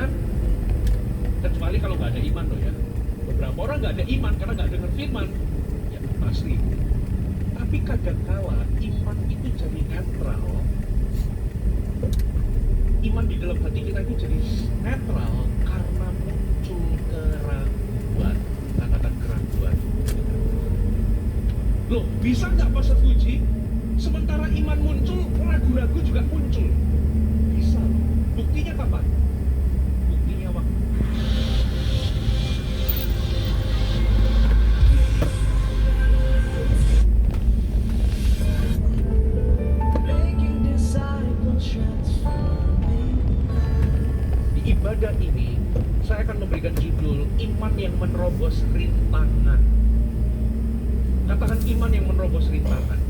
kan? Kecuali kalau nggak ada iman loh ya. Beberapa orang nggak ada iman karena nggak dengar firman. Ya pasti. Tapi kadangkala iman itu jadi netral. Iman di dalam hati kita itu jadi netral karena muncul keraguan. Katakan keraguan. Loh, bisa nggak Pastor Puji? Sementara iman muncul, ragu-ragu juga muncul. Bisa. Buktinya kapan? Buktinya waktu. Di ibadah ini, saya akan memberikan judul iman yang menerobos rintangan. Katakan iman yang menerobos rintangan.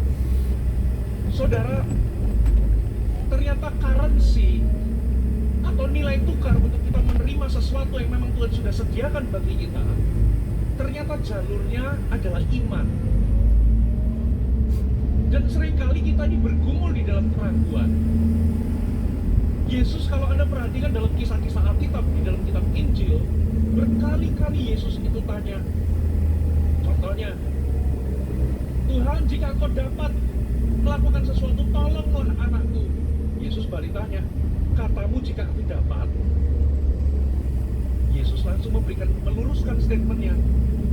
Saudara, ternyata currency atau nilai tukar untuk kita menerima sesuatu yang memang Tuhan sudah sediakan bagi kita, ternyata jalurnya adalah iman. Dan seringkali kita ini bergumul di dalam keraguan. Yesus, kalau Anda perhatikan dalam kisah-kisah Alkitab, di dalam kitab Injil, berkali-kali Yesus itu tanya, contohnya, Tuhan, jika Engkau dapat melakukan sesuatu, tolonglah anakku. Yesus balik tanya, katamu jika aku dapat? Yesus langsung meluruskan statementnya.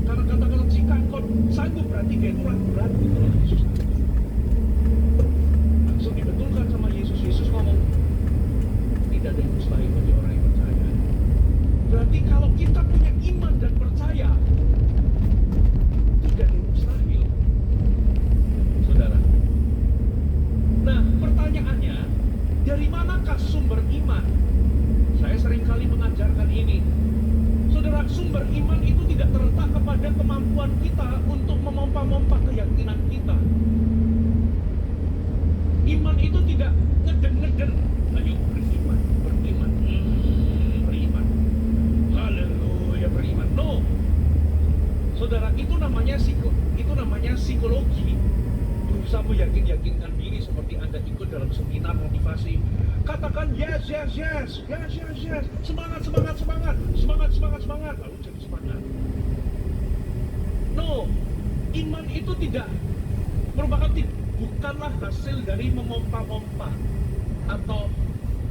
Karena kata-kata jika engkau sanggup, berarti dia itu ragu-ragu kalau Yesus sanggup. Langsung dibetulkan sama Yesus. Yesus ngomong, tidak ada yang mustahil bagi orang yang percaya. Berarti kalau kita punya iman dan percaya, tidak ada yang mustahil. Saudara, nah, pertanyaannya, dari manakah sumber iman? Saya seringkali mengajarkan ini. Saudara, sumber iman itu tidak terletak kepada kemampuan kita untuk memompa-mompa keyakinan kita. Iman itu tidak ngeden-ngeden. Ayo beriman, beriman, beriman. Haleluya, beriman. No. Saudara, itu namanya psikologi. Berusaha meyakinkan diri seperti Anda ikut dalam seminar motivasi. Katakan yes, yes, yes, yes, yes, yes. Semangat, semangat, semangat, semangat, semangat, semangat. Lalu jadi semangat. No, iman itu bukanlah hasil dari memompa-mompa atau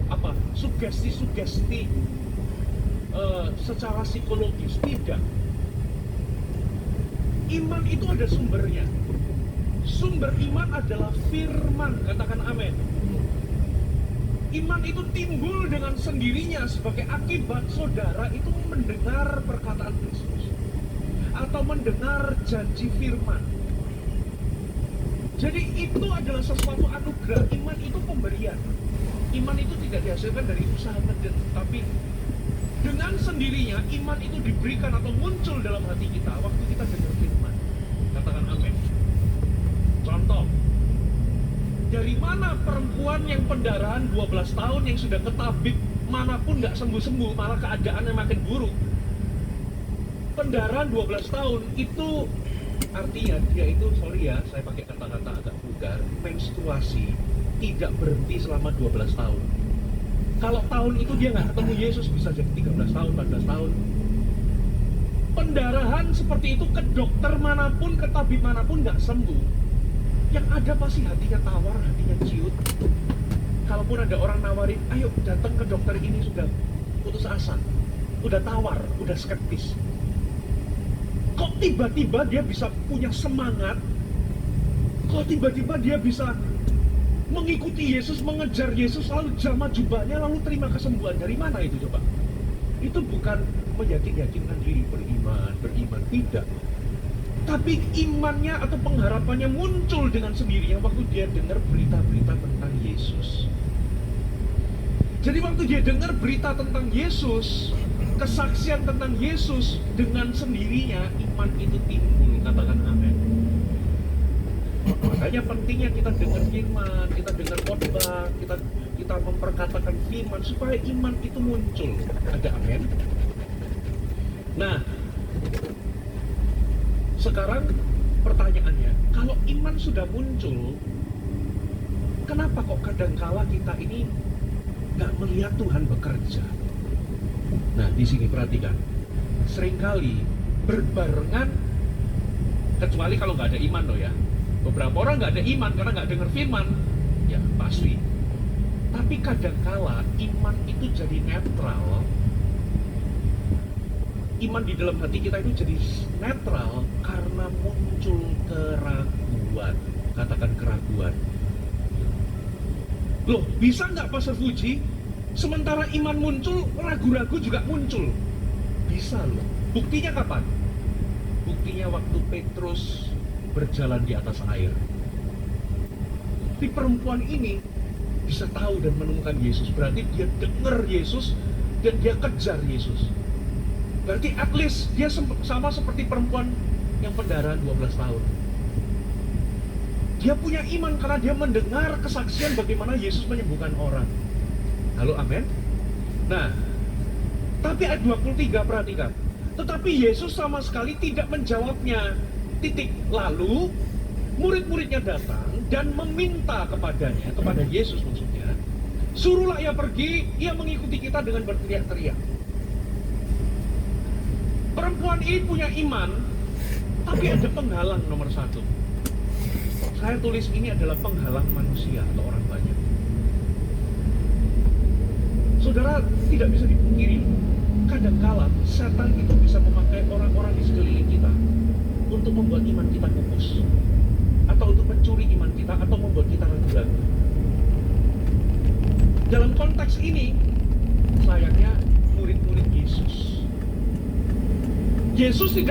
apa sugesti-sugesti secara psikologis. Tidak. Iman itu ada sumbernya. Sumber iman adalah firman. Katakan amin. Iman itu timbul dengan sendirinya sebagai akibat saudara itu mendengar perkataan Kristus atau mendengar janji firman. Jadi itu adalah sesuatu anugerah. Iman itu pemberian. Iman itu tidak dihasilkan dari usaha ngeden, tapi dengan sendirinya iman itu diberikan atau muncul dalam hati kita waktu kita dengar firman. Katakan amin. Contoh, dari mana perempuan yang pendarahan 12 tahun yang sudah ke tabib manapun nggak sembuh-sembuh, malah keadaannya makin buruk. Pendarahan 12 tahun itu artinya dia itu, sorry ya, saya pakai kata-kata agak vulgar, menstruasi tidak berhenti selama 12 tahun. Kalau tahun itu dia nggak ketemu Yesus, bisa jadi 13 tahun, 14 tahun. Pendarahan seperti itu ke dokter manapun, ke tabib manapun nggak sembuh. Yang ada pasti hatinya tawar, hatinya ciut. Kalaupun ada orang nawarin, ayo datang ke dokter ini, sudah putus asa, udah tawar, udah skeptis. Kok tiba-tiba dia bisa punya semangat? Kok tiba-tiba dia bisa mengikuti Yesus, mengejar Yesus, lalu jama jubahnya, lalu terima kesembuhan? Dari mana itu coba? Itu bukan meyakinkan diri, beriman, tidak. Tapi imannya atau pengharapannya muncul dengan sendirinya waktu dia dengar berita-berita tentang Yesus. Jadi waktu dia dengar berita tentang Yesus, kesaksian tentang Yesus, dengan sendirinya iman itu timbul. Katakan amin. Makanya pentingnya kita dengar firman, kita dengar khotbah, kita memperkatakan firman supaya iman itu muncul. Ada amin. Nah, sekarang pertanyaannya, kalau iman sudah muncul, kenapa kok kadangkala kita ini nggak melihat Tuhan bekerja? Nah, di sini perhatikan. Seringkali berbarengan, kecuali kalau nggak ada iman loh ya. Beberapa orang nggak ada iman karena nggak dengar firman. Ya, pasti. Tapi kadangkala iman itu jadi netral. Iman di dalam hati kita itu jadi netral karena muncul keraguan. Katakan keraguan. Loh, bisa nggak Pastor Fuji? Sementara iman muncul, ragu-ragu juga muncul. Bisa loh. Buktinya kapan? Buktinya waktu Petrus berjalan di atas air. Di perempuan ini bisa tahu dan menemukan Yesus. Berarti dia dengar Yesus dan dia kejar Yesus. Berarti at least dia sama seperti perempuan yang pendarahan 12 tahun. Dia punya iman karena dia mendengar kesaksian bagaimana Yesus menyembuhkan orang. Halo, amin? Nah, tapi ayat 23 perhatikan. Tetapi Yesus sama sekali tidak menjawabnya. Titik. Lalu murid-muridnya datang dan meminta kepadanya, kepada Yesus maksudnya, suruhlah ia pergi, ia mengikuti kita dengan berteriak-teriak. Perempuan ini punya iman, tapi ada penghalang nomor satu. Saya tulis ini adalah penghalang manusia atau orang banyak. Saudara, tidak bisa dipungkiri, kadangkala setan itu bisa memakai orang-orang di sekeliling kita untuk membuat iman kita pupus, atau untuk mencuri iman kita, atau membuat kita ragu-ragu. Dalam konteks ini, sayangnya murid-murid Yesus tidak